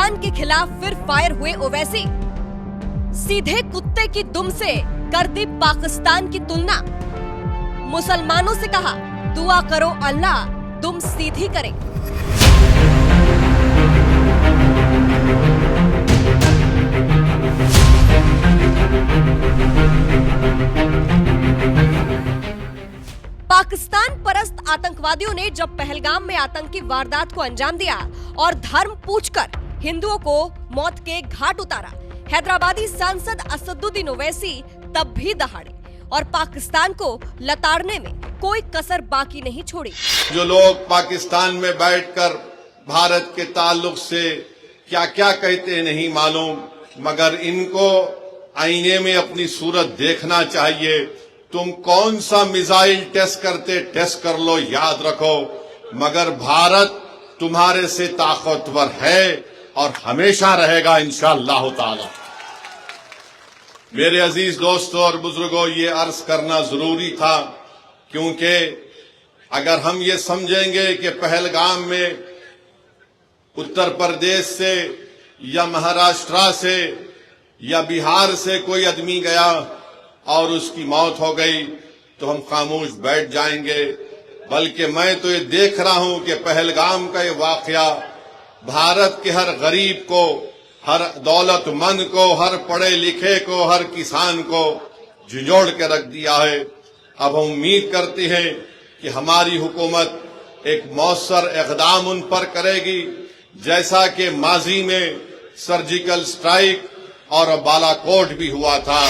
पाकिस्तान के खिलाफ फिर फायर हुए ओवैसी। सीधे कुत्ते की दुम से कर दी पाकिस्तान की तुलना। मुसलमानों से कहा दुआ करो अल्लाह दुम सीधी करे। पाकिस्तान परस्त आतंकवादियों ने जब पहलगाम में आतंकी वारदात को अंजाम दिया और धर्म पूछकर हिंदुओं को मौत के घाट उतारा, हैदराबादी सांसद असदुद्दीन ओवैसी तब भी दहाड़े और पाकिस्तान को लताड़ने में कोई कसर बाकी नहीं छोड़ी। जो लोग पाकिस्तान में बैठकर भारत के ताल्लुक से क्या क्या कहते हैं नहीं मालूम, मगर इनको आईने में अपनी सूरत देखना चाहिए। तुम कौन सा मिसाइल टेस्ट करते टेस्ट कर लो, याद रखो, मगर भारत तुम्हारे से ताकतवर है और हमेशा रहेगा इंशाअल्लाह ताला। मेरे अजीज दोस्तों और बुजुर्गों, ये अर्ज करना जरूरी था, क्योंकि अगर हम ये समझेंगे कि पहलगाम में उत्तर प्रदेश से या महाराष्ट्र से या बिहार से कोई आदमी गया और उसकी मौत हो गई तो हम खामोश बैठ जाएंगे। बल्कि मैं तो ये देख रहा हूं कि पहलगाम का ये वाकया भारत के हर गरीब को, हर दौलतमंद को, हर पढ़े लिखे को, हर किसान को झिझोड़ के रख दिया है। अब हम उम्मीद करते हैं कि हमारी हुकूमत एक मौसर इक़दाम उन पर करेगी, जैसा कि माजी में सर्जिकल स्ट्राइक और बालाकोट भी हुआ था।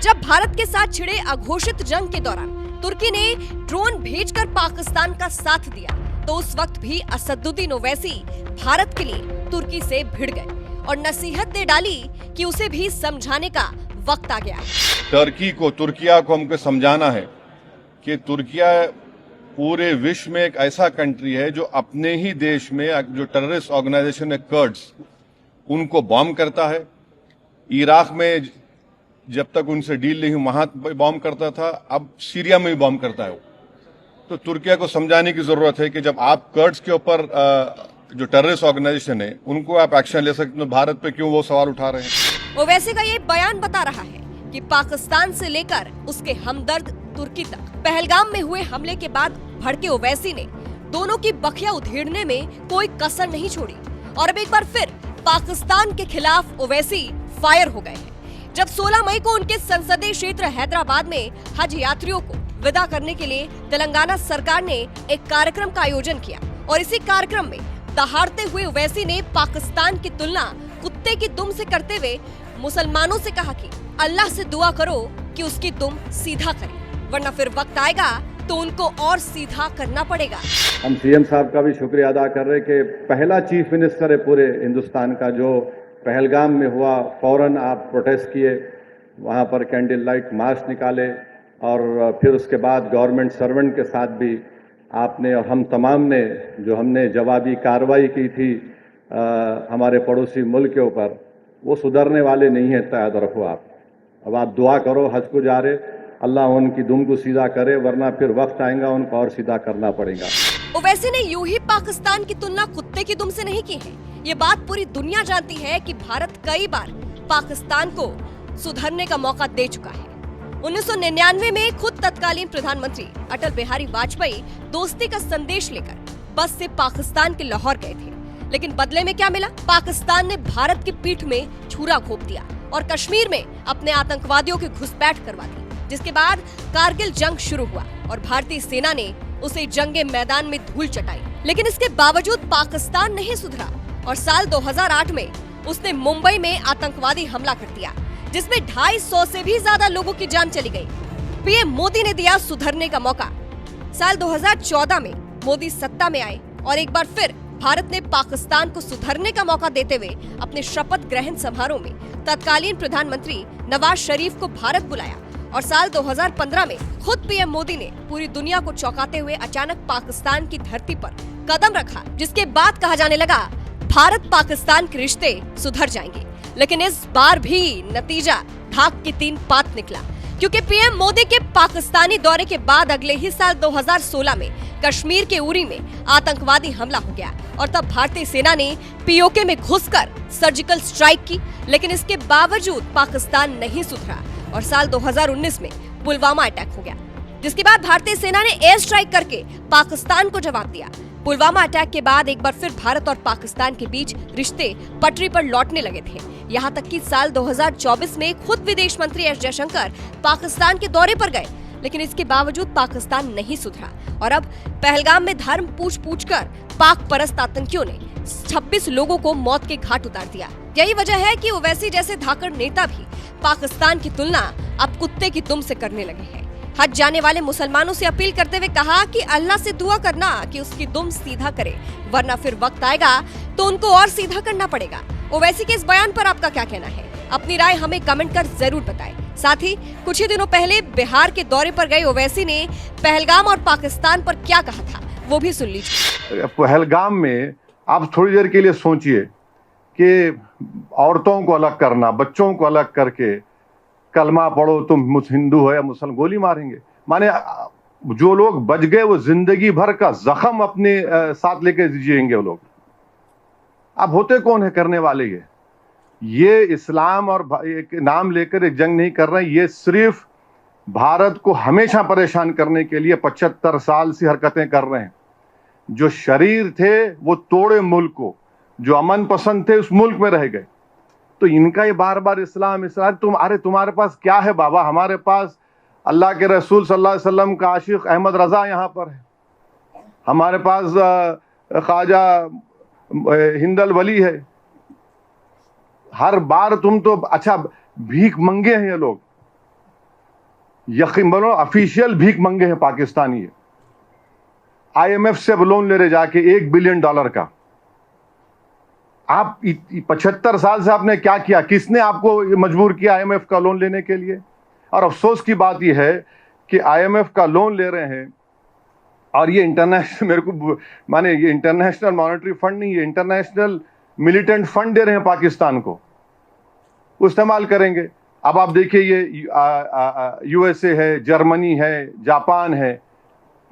जब भारत के साथ छिड़े अघोषित जंग के दौरान तुर्की ने ड्रोन भेजकर पाकिस्तान का साथ दिया, तो उस वक्त भी असदुद्दीन ओवैसी भारत के लिए तुर्की से भिड़ गए और नसीहत दे डाली कि उसे भी समझाने का वक्त आ गया। तुर्किया को हमको समझाना है कि तुर्किया पूरे विश्व में एक ऐसा कंट्री है जो अपने ही देश में जो टेररिस्ट ऑर्गेनाइजेशन है कर्ड्स, उनको बॉम्ब करता है। इराक में जब तक उनसे डील नहीं हुई वहां बॉम्ब करता था, अब सीरिया में भी बॉम्ब करता है। तो तुर्किया को समझाने की जरूरत है कि जब आप कर्ड्स के ऊपर जो टेररिस्ट ऑर्गेनाइजेशन है उनको आप एक्शन ले सकते, तो भारत पे क्यों वो सवाल उठा रहे हैं। ओवैसी का ये बयान बता रहा है कि पाकिस्तान से लेकर उसके हमदर्द तुर्की तक पहलगाम में हुए हमले के बाद भड़के ओवैसी ने दोनों की बखिया उधेड़ने में कोई कसर नहीं छोड़ी और अब एक बार फिर पाकिस्तान के खिलाफ ओवैसी फायर हो गए हैं। जब 16 मई को उनके संसदीय क्षेत्र हैदराबाद में हज यात्रियों को विदा करने के लिए तेलंगाना सरकार ने एक कार्यक्रम का आयोजन किया और इसी कार्यक्रम में दहाड़ते हुए ओवैसी ने पाकिस्तान की तुलना कुत्ते की दुम से करते हुए मुसलमानों से कहा कि अल्लाह से दुआ करो कि उसकी दुम सीधा करे, वरना फिर वक्त आएगा तो उनको और सीधा करना पड़ेगा। हम सीएम साहब का भी शुक्रिया अदा कर रहे कि पहला चीफ मिनिस्टर है पूरे हिंदुस्तान का जो पहलगाम में हुआ, फौरन आप प्रोटेस्ट किए, वहाँ पर कैंडल लाइट मार्च निकाले और फिर उसके बाद गवर्नमेंट सर्वेंट के साथ भी आपने और हम तमाम ने जो हमने जवाबी कार्रवाई की थी हमारे पड़ोसी मुल्क के ऊपर, वो सुधरने वाले नहीं है, याद रखो आप। अब आप दुआ करो हज को जा रहे, अल्लाह उनकी दुम को सीधा करे, वरना फिर वक्त आएगा उनको और सीधा करना पड़ेगा। ओवैसी ने यूं ही पाकिस्तान की तुलना कुत्ते की दुम से नहीं की है। ये बात पूरी दुनिया जानती है कि भारत कई बार पाकिस्तान को सुधरने का मौका दे चुका है। 1999 में खुद तत्कालीन प्रधानमंत्री अटल बिहारी वाजपेयी दोस्ती का संदेश लेकर बस से पाकिस्तान के लाहौर गए थे, लेकिन बदले में क्या मिला? पाकिस्तान ने भारत की पीठ में छुरा घोंप दिया और कश्मीर में अपने आतंकवादियों की घुसपैठ करवा दी, जिसके बाद कारगिल जंग शुरू हुआ और भारतीय सेना ने उसे जंगे मैदान में धूल चटाई। लेकिन इसके बावजूद पाकिस्तान नहीं सुधरा और साल 2008 में उसने मुंबई में आतंकवादी हमला कर दिया, जिसमें 250 से भी ज्यादा लोगों की जान चली गई। पीएम मोदी ने दिया सुधरने का मौका। साल 2014 में मोदी सत्ता में आए और एक बार फिर भारत ने पाकिस्तान को सुधरने का मौका देते हुए अपने शपथ ग्रहण समारोह में तत्कालीन प्रधानमंत्री नवाज शरीफ को भारत बुलाया और साल 2015 में खुद पीएम मोदी ने पूरी दुनिया को चौंकाते हुए अचानक पाकिस्तान की धरती पर कदम रखा, जिसके बाद कहा जाने लगा भारत पाकिस्तान के रिश्ते सुधर जाएंगे। लेकिन इस बार भी नतीजा ढाक की 3 पात निकला। क्योंकि पीएम मोदी के पाकिस्तानी दौरे के बाद अगले ही साल 2016 में कश्मीर के उरी में आतंकवादी हमला हो गया और तब भारतीय सेना ने पीओके में घुसकर सर्जिकल स्ट्राइक की। लेकिन इसके बावजूद पाकिस्तान नहीं सुधरा और साल 2019 में पुलवामा अटैक हो गया, जिसके बाद भारतीय सेना ने एयर स्ट्राइक करके पाकिस्तान को जवाब दिया। पुलवामा अटैक के बाद एक बार फिर भारत और पाकिस्तान के बीच रिश्ते पटरी पर लौटने लगे थे। यहाँ तक कि साल 2024 में खुद विदेश मंत्री एस जयशंकर पाकिस्तान के दौरे पर गए, लेकिन इसके बावजूद पाकिस्तान नहीं सुधरा और अब पहलगाम में धर्म पूछ कर पाक परस्त आतंकियों ने 26 लोगों को मौत के घाट उतार दिया। यही वजह है कि ओवैसी जैसे धाकड़ नेता भी पाकिस्तान की तुलना अब कुत्ते की दुम से करने लगे हैं। हज जाने वाले मुसलमानों से अपील करते हुए कहा कि अल्लाह से दुआ करना कि उसकी दुम सीधा करे, वरना फिर वक्त आएगा तो उनको और सीधा करना पड़ेगा। ओवैसी के इस बयान पर आपका क्या कहना है? अपनी राय हमें कमेंट कर जरूर बताएं। साथ ही कुछ ही दिनों पहले बिहार के दौरे पर गए ओवैसी ने पहलगाम और पाकिस्तान पर क्या कहा था, वो भी सुन लीजिए। पहलगाम में आप थोड़ी देर के लिए सोचिए कि औरतों को अलग करना, बच्चों को अलग करके कलमा पढ़ो तुम हिंदू हो या मुसलमान, गोली मारेंगे। माने जो लोग बच गए वो जिंदगी भर का जख्म अपने साथ लेके जिएंगे वो लोग। अब होते कौन है करने वाले? ये इस्लाम और एक नाम लेकर एक जंग नहीं कर रहे हैं, ये सिर्फ भारत को हमेशा परेशान करने के लिए 75 साल से हरकतें कर रहे हैं। जो शरीर थे वो तोड़े मुल्क को, जो अमन पसंद थे उस मुल्क में रह गए। तो इनका ये बार बार इस्लाम इस्लाम, तुम्हारे पास क्या है बाबा? हमारे पास अल्लाह के रसूल सल्लल्लाहु अलैहि वसल्लम का आशिक अहमद रजा यहाँ पर है, हमारे पास ख्वाजा हिंदल वली है। हर बार तुम तो अच्छा भीख मंगे हैं ये लोग, यकीन बोलो ऑफिशियल भीख मंगे हैं पाकिस्तानी। IMF से लोन ले रहे जाके $1 बिलियन का। आप 75 साल से आपने क्या किया? किसने आपको मजबूर किया IMF का लोन लेने के लिए? और अफसोस की बात यह है कि IMF का लोन ले रहे हैं और ये इंटरनेशनल, मेरे को माने ये इंटरनेशनल मॉनेटरी फंड नहीं, ये इंटरनेशनल मिलिटेंट फंड दे रहे हैं पाकिस्तान को, इस्तेमाल करेंगे। अब आप देखिए ये USA है, जर्मनी है, जापान है,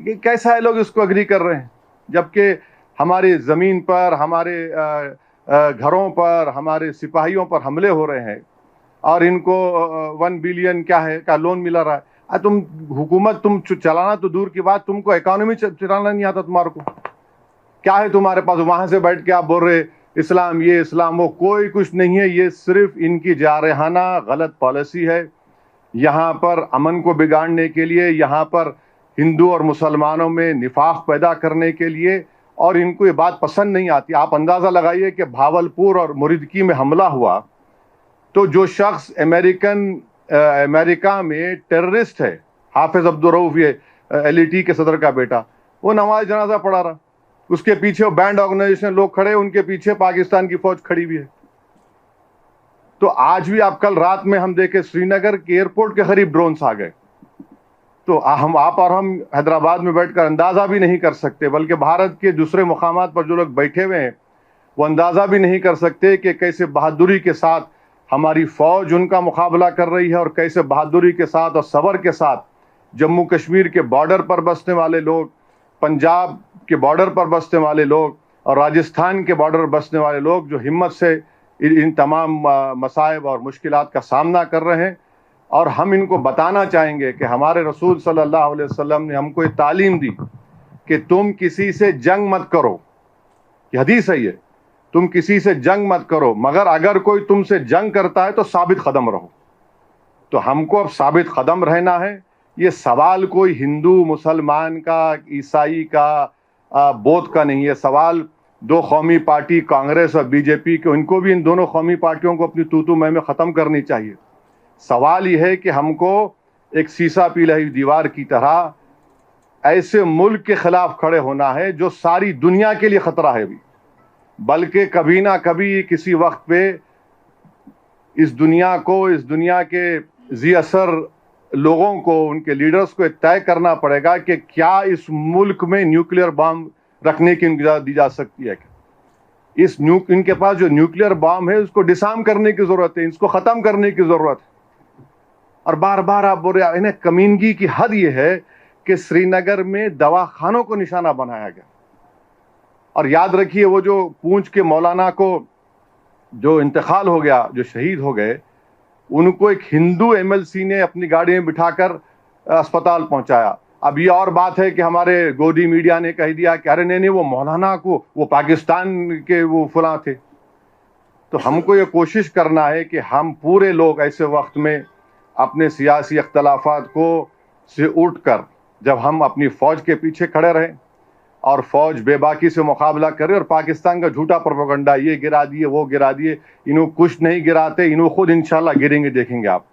ये कैसा है लोग इसको अग्री कर रहे हैं, जबकि हमारी ज़मीन पर, हमारे घरों पर, हमारे सिपाहियों पर हमले हो रहे हैं और इनको 1 बिलियन क्या है का लोन मिला रहा है। तुम हुकूमत तुम चलाना तो दूर की बात, तुमको इकोनॉमी चलाना नहीं आता तुम्हारे को। क्या है तुम्हारे पास? वहां से बैठ के आप बोल रहे इस्लाम ये इस्लाम वो, कोई कुछ नहीं है। ये सिर्फ इनकी जारहाना गलत पॉलिसी है। यहाँ पर अमन को बिगाड़ने के लिए, यहाँ पर हिंदू और मुसलमानों में निफाक पैदा करने के लिए, और इनको ये बात पसंद नहीं आती। आप अंदाज़ा लगाइए कि भावलपुर और मुरीदकी में हमला हुआ तो जो शख्स अमेरिका में टेररिस्ट है, हाफिज अब्दुल रऊफ, ये LET के सदर का बेटा, वो नमाज जनाजा पढ़ा रहा, उसके पीछे वो बैंड ऑर्गेनाइजेशन लोग खड़े, उनके पीछे पाकिस्तान की फौज खड़ी हुई है। तो आज भी आप, कल रात में हम देखे श्रीनगर के एयरपोर्ट के करीब ड्रोन्स आ गए। तो आप और हम हैदराबाद में बैठकर अंदाज़ा भी नहीं कर सकते, बल्कि भारत के दूसरे मुकामात पर जो लोग बैठे हुए हैं वो अंदाज़ा भी नहीं कर सकते कि कैसे बहादुरी के साथ हमारी फ़ौज उनका मुकाबला कर रही है और कैसे बहादुरी के साथ और सब्र के साथ जम्मू कश्मीर के बॉर्डर पर बसने वाले लोग, पंजाब के बॉर्डर पर बसने वाले लोग और राजस्थान के बॉर्डर पर बसने वाले लोग जो हिम्मत से इन तमाम मसाइब और मुश्किलात का सामना कर रहे हैं। और हम इनको बताना चाहेंगे कि हमारे रसूल सल्लल्लाहु अलैहि वसल्लम ने हमको ये तालीम दी कि तुम किसी से जंग मत करो, ये हदीस है, ये तुम किसी से जंग मत करो, मगर अगर कोई तुमसे जंग करता है तो साबित कदम रहो। तो हमको अब साबित कदम रहना है। ये सवाल कोई हिंदू मुसलमान का, ईसाई का, बौद्ध का नहीं है। सवाल दो कौमी पार्टी कांग्रेस और BJP के, इनको भी इन दोनों कौमी पार्टियों को अपनी तू मैं में ख़त्म करनी चाहिए। सवाल यह है कि हमको एक सीसा पिघली दीवार की तरह ऐसे मुल्क के खिलाफ खड़े होना है जो सारी दुनिया के लिए खतरा है भी, बल्कि कभी ना कभी किसी वक्त पे इस दुनिया को, इस दुनिया के जी असर लोगों को, उनके लीडर्स को तय करना पड़ेगा कि क्या इस मुल्क में न्यूक्लियर बम रखने की इजाज़त दी जा सकती है। इनके पास जो न्यूक्लियर बम है उसको डिसार्म करने की ज़रूरत है, इसको ख़त्म करने की ज़रूरत है। और बार बार आप बोल रहे हैं। इन्हें कमीनगी की हद ये है कि श्रीनगर में दवाखानों को निशाना बनाया गया। और याद रखिए, वो जो पूंछ के मौलाना को जो इंतकाल हो गया, जो शहीद हो गए, उनको एक हिंदू एमएलसी ने अपनी गाड़ी में बिठाकर अस्पताल पहुंचाया। अब ये और बात है कि हमारे गोदी मीडिया ने कह दिया कि अरे नहीं, वो मौलाना को, वो पाकिस्तान के वो फलां थे। तो हमको ये कोशिश करना है कि हम पूरे लोग ऐसे वक्त में अपने सियासी अख्तलाफात को से उठकर जब हम अपनी फौज के पीछे खड़े रहें और फौज बेबाकी से मुकाबला करे, और पाकिस्तान का झूठा प्रोपेगेंडा, ये गिरा दिए वो गिरा दिए, इन्हों कुछ नहीं गिराते, इन्हों खुद इंशाल्लाह गिरेंगे, देखेंगे आप।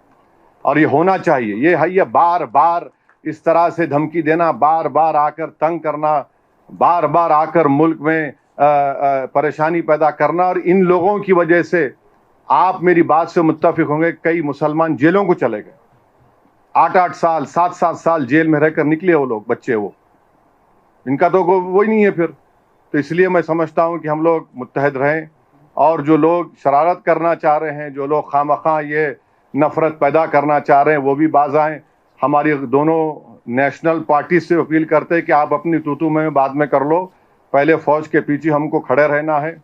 और ये होना चाहिए। ये है, ये बार बार इस तरह से धमकी देना, बार बार आकर तंग करना, बार बार आकर मुल्क में परेशानी पैदा करना, और इन लोगों की वजह से आप मेरी बात से मुत्तफिक होंगे, कई मुसलमान जेलों को चले गए, 8-8 साल 7-7 साल जेल में रहकर निकले वो लोग, बच्चे वो, इनका तो वही नहीं है फिर। तो इसलिए मैं समझता हूं कि हम लोग मुत्तहद रहें, और जो लोग शरारत करना चाह रहे हैं, जो लोग खामखा ये नफरत पैदा करना चाह रहे हैं, वो भी बाज आएं। हमारी दोनों नेशनल पार्टी से अपील करते हैं कि आप अपनी तूतू में बाद में कर लो, पहले फौज के पीछे हमको खड़े रहना है।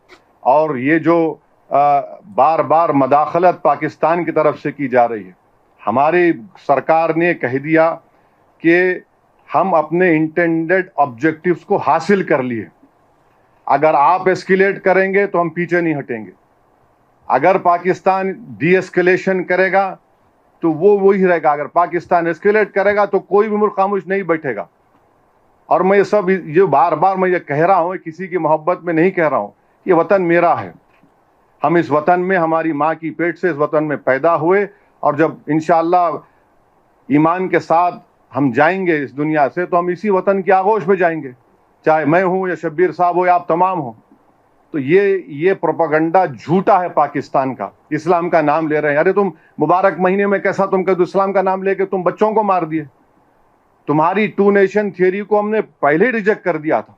और ये जो बार बार मदाखलत पाकिस्तान की तरफ से की जा रही है, हमारी सरकार ने कह दिया कि हम अपने इंटेंडेड ऑब्जेक्टिव्स को हासिल कर लिए। अगर आप एस्केलेट करेंगे तो हम पीछे नहीं हटेंगे। अगर पाकिस्तान डी एस्केलेशन करेगा तो वो वही रहेगा, अगर पाकिस्तान एस्केलेट करेगा तो कोई भी मुल्क खामोश नहीं बैठेगा। और मैं ये बार बार मैं ये कह रहा हूँ, किसी की मोहब्बत में नहीं कह रहा हूँ, ये वतन मेरा है। हम इस वतन में, हमारी माँ की पेट से इस वतन में पैदा हुए, और जब इंशाअल्लाह ईमान के साथ हम जाएंगे इस दुनिया से, तो हम इसी वतन की आगोश में जाएंगे, चाहे मैं हूं या शब्बीर साहब हो या आप तमाम हो। तो ये प्रोपेगेंडा झूठा है पाकिस्तान का। इस्लाम का नाम ले रहे हैं। अरे तुम मुबारक महीने में कैसा तुम कहते, इस्लाम का नाम लेके तुम बच्चों को मार दिए। तुम्हारी 2 नेशन थियरी को हमने पहले ही रिजेक्ट कर दिया था।